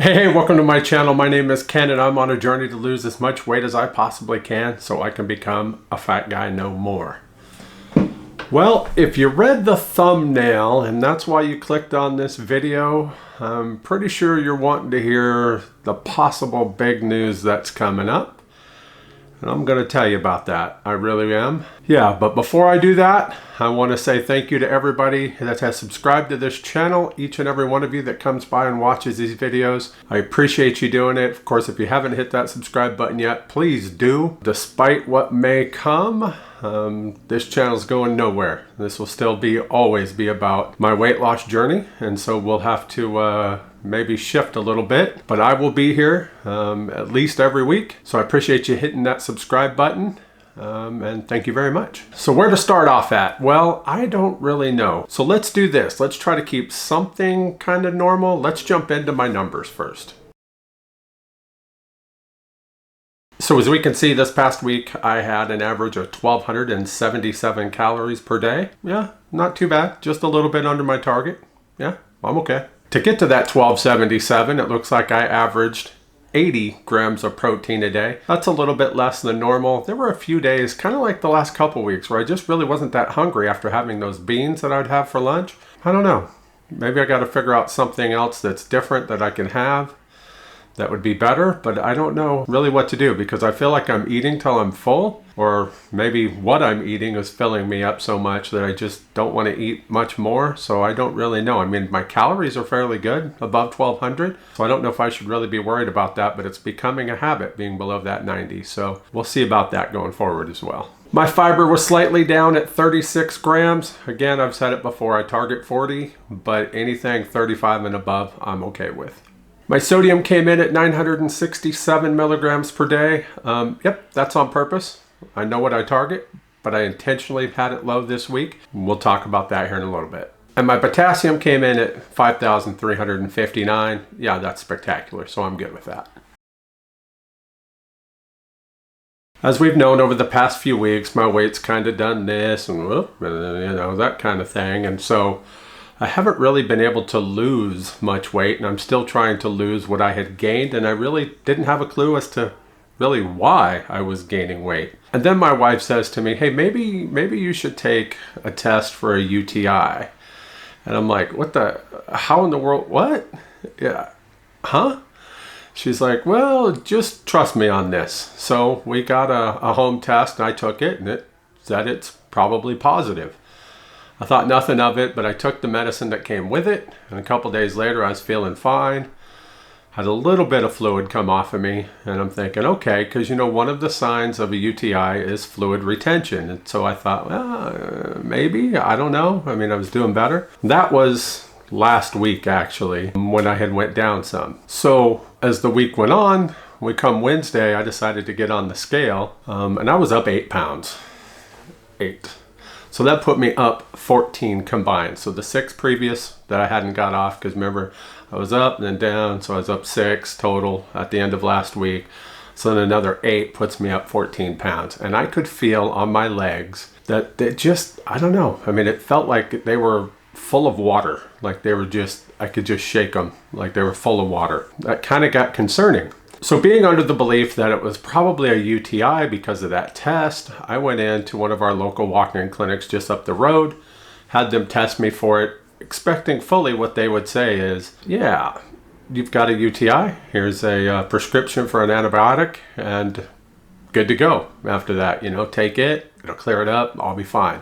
Hey, welcome to my channel. My name is Ken and I'm on a journey to lose as much weight as I possibly can so I can become a fat guy no more. Well, if you read the thumbnail and that's why you clicked on this video, I'm pretty sure you're wanting to hear the possible big news that's coming up. And I'm going to tell you about that. I really am. Yeah, but before I do that, I want to say thank you to everybody that has subscribed to this channel, each and every one of you that comes by and watches these videos. I appreciate you doing it. Of course, if you haven't hit that subscribe button yet, please do. Despite what may come, this channel's going nowhere. This will still always be about my weight loss journey, and so we'll have to maybe shift a little bit, but I will be here at least every week. So I appreciate you hitting that subscribe button. And thank you very much. So where to start off at? Well, I don't really know. So let's do this. Let's try to keep something kind of normal. Let's jump into my numbers first. So as we can see, this past week, I had an average of 1,277 calories per day. Yeah, not too bad. Just a little bit under my target. Yeah, I'm okay. To get to that 1,277, it looks like I averaged 80 grams of protein a day. That's a little bit less than normal. There were a few days, kind of like the last couple weeks, where I just really wasn't that hungry after having those beans that I'd have for lunch. I don't know. Maybe I got to figure out something else that's different that I can have that would be better, but I don't know really what to do because I feel like I'm eating till I'm full, or maybe what I'm eating is filling me up so much that I just don't want to eat much more. So I don't really know. I mean, my calories are fairly good, above 1,200. So I don't know if I should really be worried about that, but it's becoming a habit being below that 90. So we'll see about that going forward as well. My fiber was slightly down at 36 grams. Again, I've said it before, I target 40, but anything 35 and above, I'm okay with. My sodium came in at 967 milligrams per day. Yep, that's on purpose. I know what I target, but I intentionally had it low this week. We'll talk about that here in a little bit. And my potassium came in at 5,359. Yeah, that's spectacular, so I'm good with that. As we've known over the past few weeks, my weight's kind of done this and whoop, you know, that kind of thing. And so I haven't really been able to lose much weight, and I'm still trying to lose what I had gained, and I really didn't have a clue as to really why I was gaining weight. And then my wife says to me, hey, maybe you should take a test for a UTI. And I'm like, how in the world, what? Yeah, huh? She's like, well, just trust me on this. So we got a home test, and I took it, and it said it's probably positive. I thought nothing of it, but I took the medicine that came with it, and a couple days later I was feeling fine. Had a little bit of fluid come off of me, and I'm thinking, okay, because you know one of the signs of a UTI is fluid retention. And so I thought, well, maybe, I don't know. I mean, I was doing better. That was last week actually, when I had went down some. So as the week went on, we come Wednesday, I decided to get on the scale, and I was up 8 pounds. 8. So that put me up 14 combined. So the 6 previous that I hadn't got off, because remember, I was up and then down, so I was up 6 total at the end of last week. So then another 8 puts me up 14 pounds. And I could feel on my legs that they just, I don't know. I mean, it felt like they were full of water. Like they were just, I could just shake them like they were full of water. That kind of got concerning. So being under the belief that it was probably a UTI because of that test, I went into one of our local walk-in clinics just up the road, had them test me for it, expecting fully what they would say is, yeah, you've got a UTI. Here's a prescription for an antibiotic and good to go. After that, you know, take it, it'll clear it up, I'll be fine.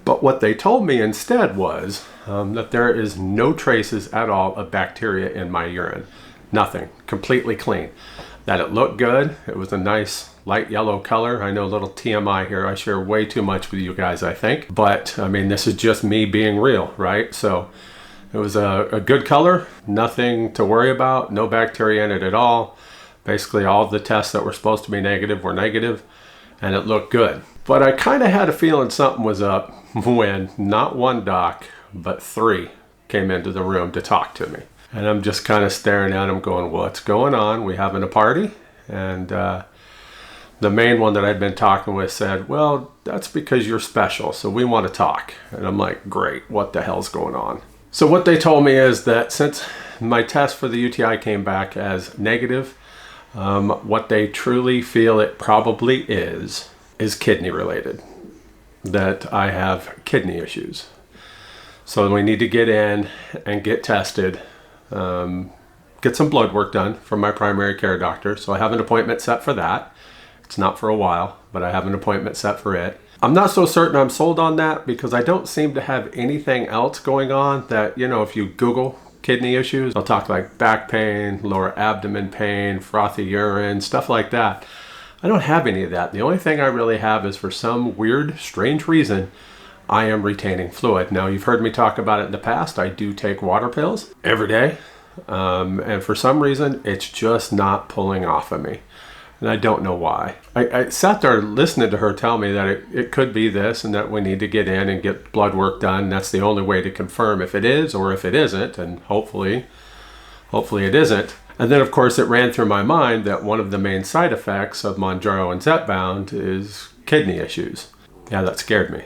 But what they told me instead was that there is no traces at all of bacteria in my urine. Nothing, completely clean. That it looked good. It was a nice light yellow color. I know a little TMI here. I share way too much with you guys, I think. But I mean, this is just me being real, right? So it was a good color, nothing to worry about, no bacteria in it at all. Basically all of the tests that were supposed to be negative were negative, and it looked good. But I kind of had a feeling something was up when not one doc, but 3 came into the room to talk to me. And I'm just kind of staring at him going, what's going on? We having a party? And the main one that I'd been talking with said, well, that's because you're special, so we want to talk. And I'm like, great, what the hell's going on? So what they told me is that since my test for the UTI came back as negative. What they truly feel it probably is kidney related, that I have kidney issues. So we need to get in and get tested, get some blood work done from my primary care doctor. So I have an appointment set for that. It's not for a while, but I have an appointment set for it. I'm not so certain I'm sold on that because I don't seem to have anything else going on that, you know, if you Google kidney issues, they'll talk like back pain, lower abdomen pain, frothy urine, stuff like that. I don't have any of that. The only thing I really have is, for some weird, strange reason, I am retaining fluid. Now, you've heard me talk about it in the past. I do take water pills every day. And for some reason, it's just not pulling off of me. And I don't know why. I sat there listening to her tell me that it could be this and that we need to get in and get blood work done. That's the only way to confirm if it is or if it isn't. And hopefully it isn't. And then, of course, it ran through my mind that one of the main side effects of Mounjaro and Zepbound is kidney issues. Yeah, that scared me.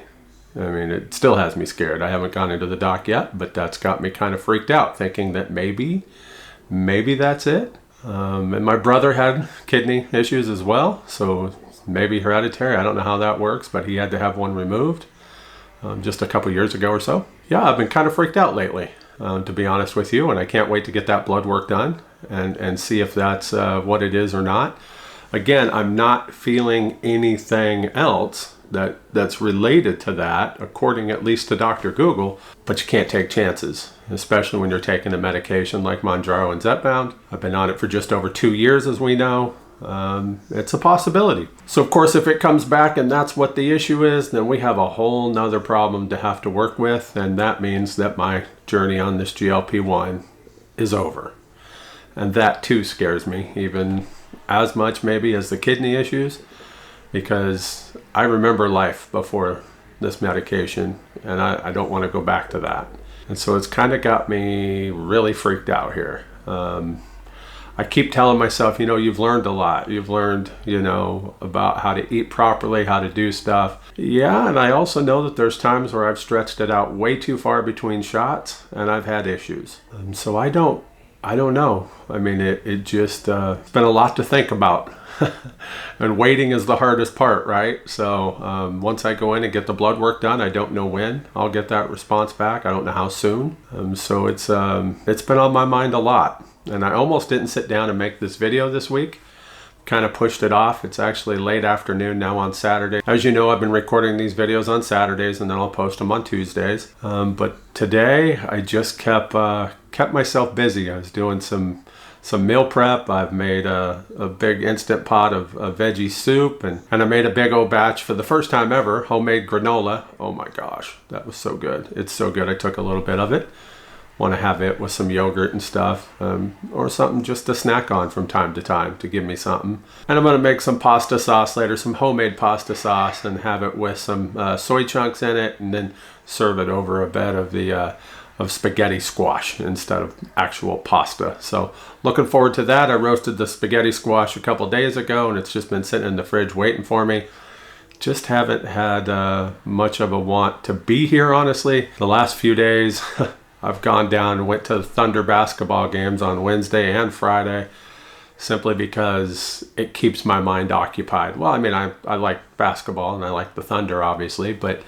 I mean, it still has me scared. I haven't gone into the doc yet, but that's got me kind of freaked out, thinking that maybe that's it. And my brother had kidney issues as well, so maybe hereditary. I don't know how that works, but he had to have one removed just a couple years ago or so. Yeah, I've been kind of freaked out lately, to be honest with you, and I can't wait to get that blood work done and see if that's what it is or not. Again, I'm not feeling anything else that's related to that, according at least to Dr. Google, but you can't take chances, especially when you're taking a medication like Mounjaro and Zepbound. I've been on it for just over 2 years, as we know. It's a possibility. So of course, if it comes back and that's what the issue is, then we have a whole nother problem to have to work with, and that means that my journey on this GLP-1 is over. And that too scares me, even as much maybe as the kidney issues, because I remember life before this medication, and I don't want to go back to that. And so it's kind of got me really freaked out here. I keep telling myself, you've learned a lot. You've learned, about how to eat properly, how to do stuff. Yeah, and I also know that there's times where I've stretched it out way too far between shots, and I've had issues. So I don't know. I mean, it just, it's been a lot to think about. And waiting is the hardest part, right? So once I go in and get the blood work done, I don't know when I'll get that response back. I don't know how soon. So it's been on my mind a lot. And I almost didn't sit down and make this video this week. Kind of pushed it off. It's actually late afternoon now on Saturday. As you know, I've been recording these videos on Saturdays and then I'll post them on Tuesdays. But today I just kept myself busy. I was doing some meal prep. I've made a big instant pot of veggie soup, and I made a big old batch for the first time ever, homemade granola. Oh my gosh, that was so good. It's so good. I took a little bit of it. Want to have it with some yogurt and stuff, or something just to snack on from time to time to give me something. And I'm going to make some pasta sauce later, some homemade pasta sauce, and have it with some soy chunks in it, and then serve it over a bed of spaghetti squash instead of actual pasta. So looking forward to that. I roasted the spaghetti squash a couple days ago, and it's just been sitting in the fridge waiting for me. Just haven't had much of a want to be here, honestly. The last few days I've gone down and went to Thunder basketball games on Wednesday and Friday, simply because it keeps my mind occupied. Well, I mean, I like basketball and I like the Thunder, obviously, but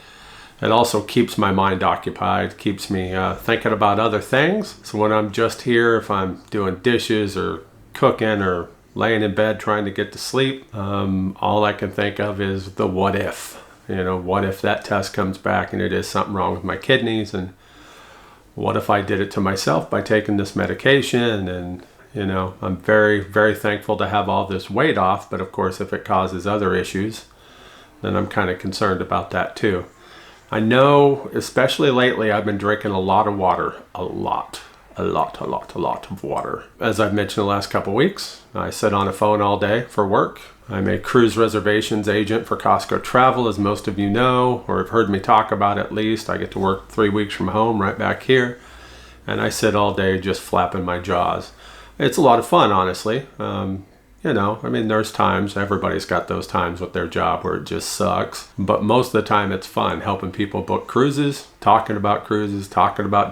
it also keeps my mind occupied, keeps me thinking about other things. So when I'm just here, if I'm doing dishes or cooking or laying in bed trying to get to sleep, all I can think of is the what if. What if that test comes back and it is something wrong with my kidneys, and what if I did it to myself by taking this medication? And, I'm very, very thankful to have all this weight off. But of course, if it causes other issues, then I'm kind of concerned about that too. I know, especially lately, I've been drinking a lot of water, a lot of water. As I've mentioned the last couple weeks, I sit on a phone all day for work. I'm a cruise reservations agent for Costco Travel, as most of you know, or have heard me talk about at least. I get to work 3 weeks from home right back here, and I sit all day just flapping my jaws. It's a lot of fun, honestly. There's times, everybody's got those times with their job where it just sucks. But most of the time it's fun helping people book cruises, talking about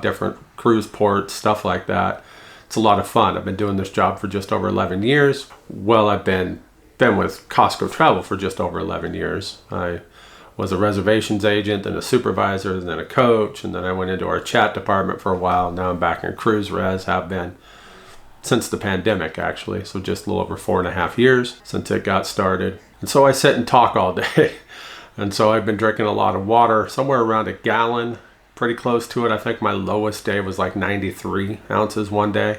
different cruise ports, stuff like that. it's a lot of fun. I've been doing this job for just over 11 years. Well, I've been with Costco Travel for just over 11 years. I was a reservations agent, then a supervisor, and then a coach, and then I went into our chat department for a while. Now I'm back in cruise res, have been since the pandemic, actually. So just a little over 4.5 years since it got started. And so I sit and talk all day. And so I've been drinking a lot of water, somewhere around a gallon, pretty close to it. I think my lowest day was like 93 ounces one day.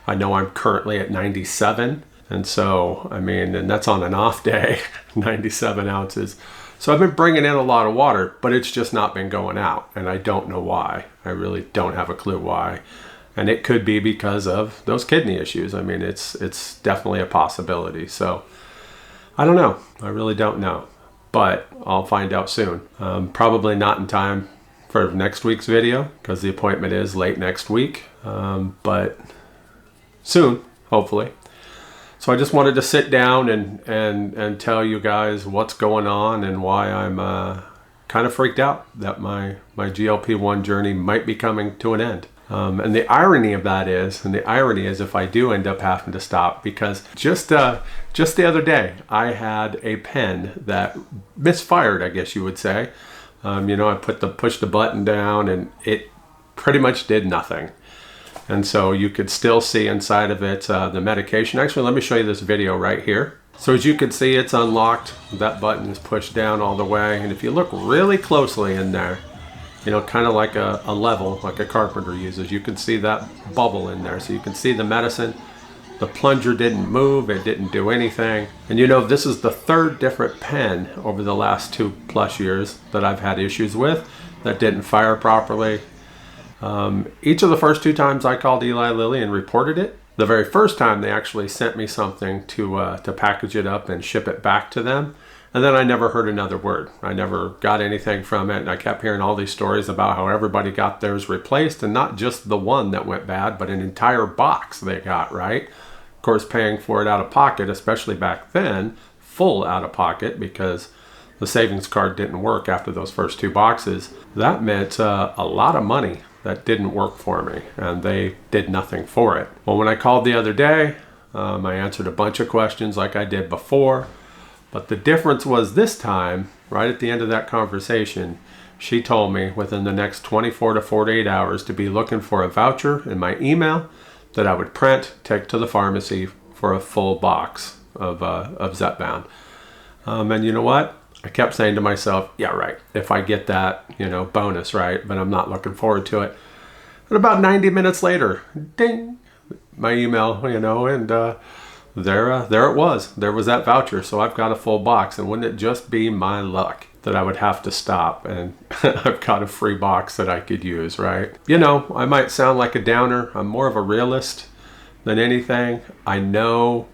I know I'm currently at 97. And so, I mean, and that's on an off day, 97 ounces. So I've been bringing in a lot of water, but it's just not been going out. And I don't know why. I really don't have a clue why. And it could be because of those kidney issues. I mean, it's definitely a possibility. So I don't know. I really don't know. But I'll find out soon. Probably not in time for next week's video because the appointment is late next week. But soon, hopefully. So I just wanted to sit down and tell you guys what's going on and why I'm kind of freaked out that my GLP-1 journey might be coming to an end. And the irony of that is, if I do end up having to stop, because just the other day I had a pen that misfired, I guess you would say. I pushed the button down and it pretty much did nothing. And so you could still see inside of it the medication. Actually, let me show you this video right here. So as you can see, it's unlocked. That button is pushed down all the way. And if you look really closely in there, kind of like a level, like a carpenter uses, you can see that bubble in there. So you can see the medicine. The plunger didn't move. It didn't do anything. And this is the third different pen over the last 2+ years that I've had issues with that didn't fire properly. Each of the first 2 times I called Eli Lilly and reported it. The very first time they actually sent me something to package it up and ship it back to them. And then I never heard another word. I never got anything from it. And I kept hearing all these stories about how everybody got theirs replaced, and not just the one that went bad, but an entire box they got, right? Of course, paying for it out of pocket, especially back then, full out of pocket, because the savings card didn't work after those first 2 boxes. That meant a lot of money that didn't work for me, and they did nothing for it. Well, when I called the other day, I answered a bunch of questions like I did before, but the difference was this time, right at the end of that conversation, she told me within the next 24 to 48 hours to be looking for a voucher in my email that I would print, take to the pharmacy for a full box of Zepbound. And you know what? I kept saying to myself, yeah, right, if I get that, bonus, right? But I'm not looking forward to it. And about 90 minutes later, ding, my email, and there it was. There was that voucher. So I've got a full box. And wouldn't it just be my luck that I would have to stop and I've got a free box that I could use, right? I might sound like a downer. I'm more of a realist than anything. I know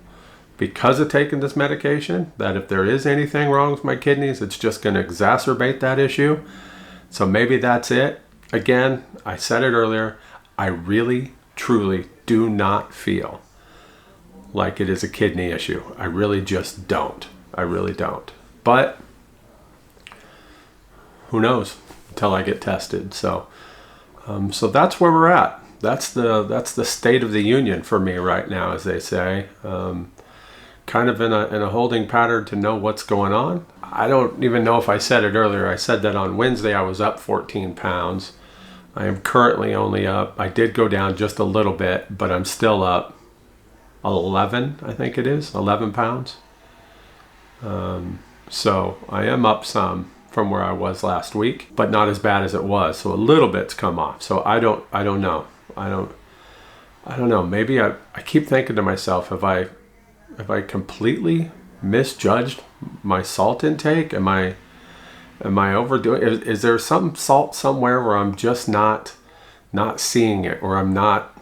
because of taking this medication that if there is anything wrong with my kidneys, it's just going to exacerbate that issue. So maybe that's it. Again, I said it earlier, I really, truly do not feel like it is a kidney issue. I really just don't. I really don't. But who knows until I get tested. So that's where we're at. That's the state of the union for me right now, as they say. Kind of in a holding pattern to know what's going on. I don't even know if I said it earlier. I said that on Wednesday I was up 14 pounds. I am currently only up, I did go down just a little bit, but I'm still up 11, I think it is, 11 pounds. So I am up some from where I was last week, but not as bad as it was. So a little bit's come off. So I don't know. I don't know. Maybe I keep thinking to myself, have I completely misjudged my salt intake? Am I overdoing it? Is there some salt somewhere where I'm just not seeing it, or I'm not,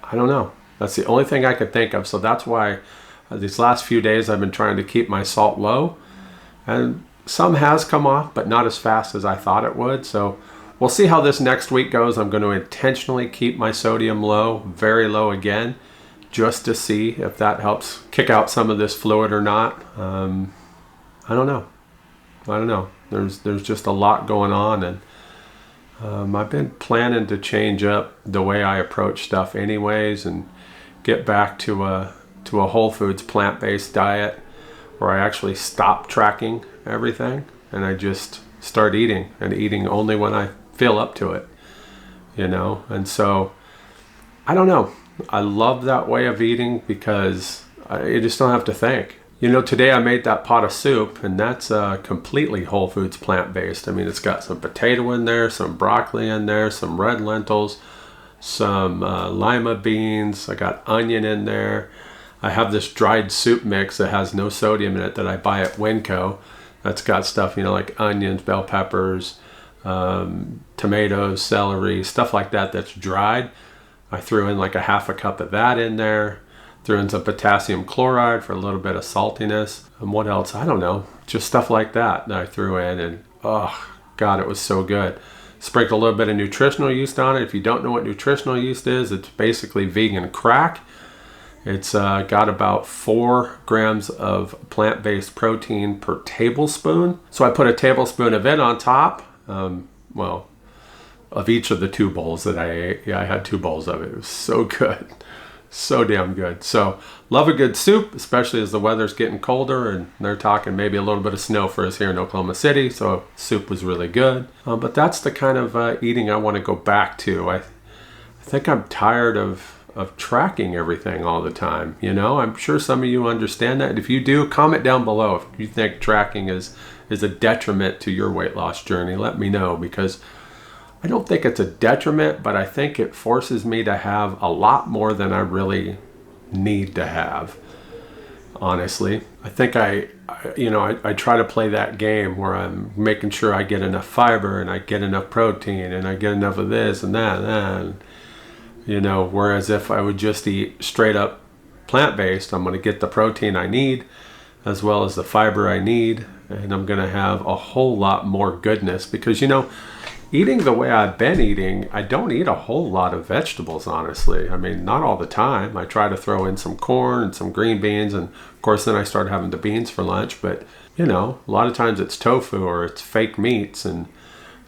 I don't know. That's the only thing I could think of. So that's why these last few days I've been trying to keep my salt low, and some has come off, but not as fast as I thought it would. So we'll see how this next week goes. I'm going to intentionally keep my sodium low, very low again, just to see if that helps kick out some of this fluid or not. I don't know. There's just a lot going on, and I've been planning to change up the way I approach stuff anyways and get back to a whole foods plant-based diet where I actually stop tracking everything and I just start eating and eating only when I feel up to it, you know? And so, I don't know. I love that way of eating because you just don't have to think. You know, today I made that pot of soup, and that's completely whole foods plant-based. I mean, it's got some potato in there, some broccoli in there, some red lentils, some lima beans. I got onion in there. I have this dried soup mix that has no sodium in it that I buy at Winco. That's got stuff, you know, like onions, bell peppers, tomatoes, celery, stuff like that that's dried. I threw in like a half a cup of that in there. Threw in some potassium chloride for a little bit of saltiness. And what else? I don't know. Just stuff like that I threw in, and oh God, it was so good. Sprinkled a little bit of nutritional yeast on it. If you don't know what nutritional yeast is, it's basically vegan crack. It's got about 4 grams of plant-based protein per tablespoon. So I put a tablespoon of it on top. Well, of each of the 2 bowls that I ate. Yeah, I had 2 bowls of it. It was so good. So damn good. So love a good soup, especially as the weather's getting colder and they're talking maybe a little bit of snow for us here in Oklahoma City. So soup was really good. But that's the kind of eating I want to go back to. I think I'm tired of tracking everything all the time. You know, I'm sure some of you understand that. If you do, comment down below if you think tracking is a detriment to your weight loss journey. Let me know, because I don't think it's a detriment, but I think it forces me to have a lot more than I really need to have. Honestly, I think I try to play that game where I'm making sure I get enough fiber and I get enough protein and I get enough of this and that and that. And, you know, whereas if I would just eat straight up plant-based, I'm going to get the protein I need as well as the fiber I need, and I'm going to have a whole lot more goodness because, you know, eating the way I've been eating, I don't eat a whole lot of vegetables, honestly. I mean, not all the time. I try to throw in some corn and some green beans, and of course then I start having the beans for lunch, but you know, a lot of times it's tofu or it's fake meats and,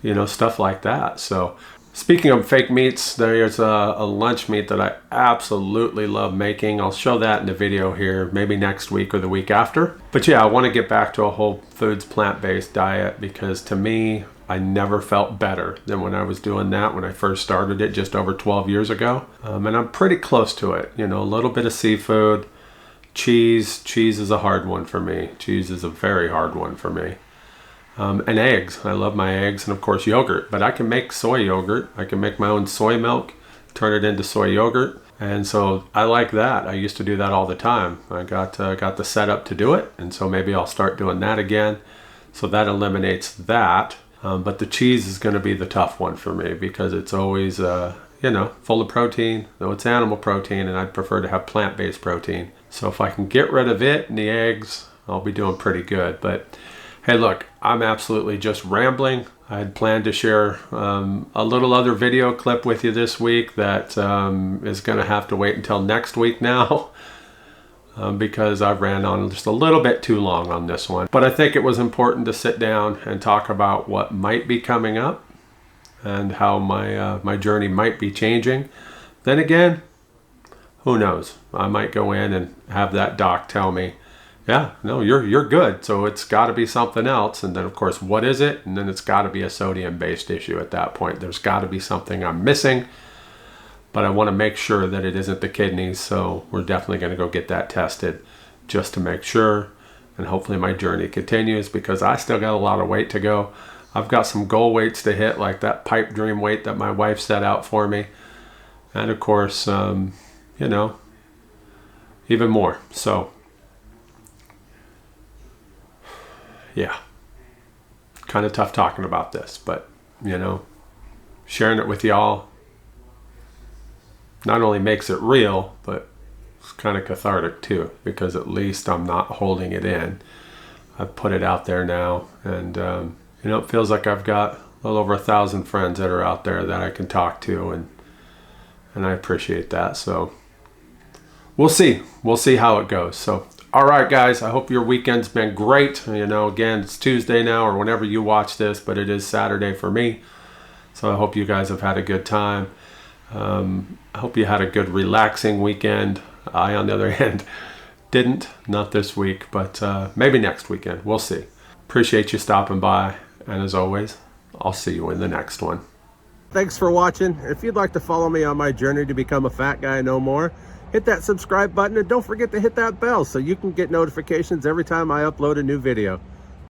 you know, stuff like that. So speaking of fake meats, there's a lunch meat that I absolutely love making. I'll show that in the video here, maybe next week or the week after. But yeah, I want to get back to a whole foods plant-based diet because to me, I never felt better than when I was doing that when I first started it just over 12 years ago. And I'm pretty close to it. You know, a little bit of seafood, cheese. Cheese is a hard one for me. Cheese is a very hard one for me. And eggs. I love my eggs, and of course yogurt. But I can make soy yogurt. I can make my own soy milk, turn it into soy yogurt. And so I like that. I used to do that all the time. I got the setup to do it, and so maybe I'll start doing that again. So that eliminates that. But the cheese is going to be the tough one for me because it's always, you know, full of protein, though it's animal protein, and I'd prefer to have plant-based protein. So if I can get rid of it and the eggs, I'll be doing pretty good. But hey, look, I'm absolutely just rambling. I had planned to share a little other video clip with you this week that is going to have to wait until next week now. Because I ran on just a little bit too long on this one. But I think it was important to sit down and talk about what might be coming up and how my journey might be changing. Then again, who knows? I might go in and have that doc tell me, yeah, no, you're good. So it's got to be something else. And then of course, what is it? And then it's got to be a sodium-based issue at that point. There's got to be something I'm missing. But I want to make sure that it isn't the kidneys, so we're definitely going to go get that tested just to make sure. And hopefully my journey continues because I still got a lot of weight to go. I've got some goal weights to hit, like that pipe dream weight that my wife set out for me. And of course, you know, even more. So, yeah, kind of tough talking about this, but, you know, sharing it with y'all not only makes it real, but it's kind of cathartic too, because at least I'm not holding it in. I've put it out there now, and you know, it feels like I've got a little over 1,000 friends that are out there that I can talk to, and I appreciate that. So we'll see how it goes. So all right, guys, I hope your weekend's been great. You know, again, it's Tuesday now, or whenever you watch this, but it is Saturday for me. So I hope you guys have had a good time. I hope you had a good relaxing weekend. I, on the other hand, didn't. Not this week, but maybe next weekend. We'll see. Appreciate you stopping by. And as always, I'll see you in the next one. Thanks for watching. If you'd like to follow me on my journey to become a fat guy no more, hit that subscribe button and don't forget to hit that bell so you can get notifications every time I upload a new video.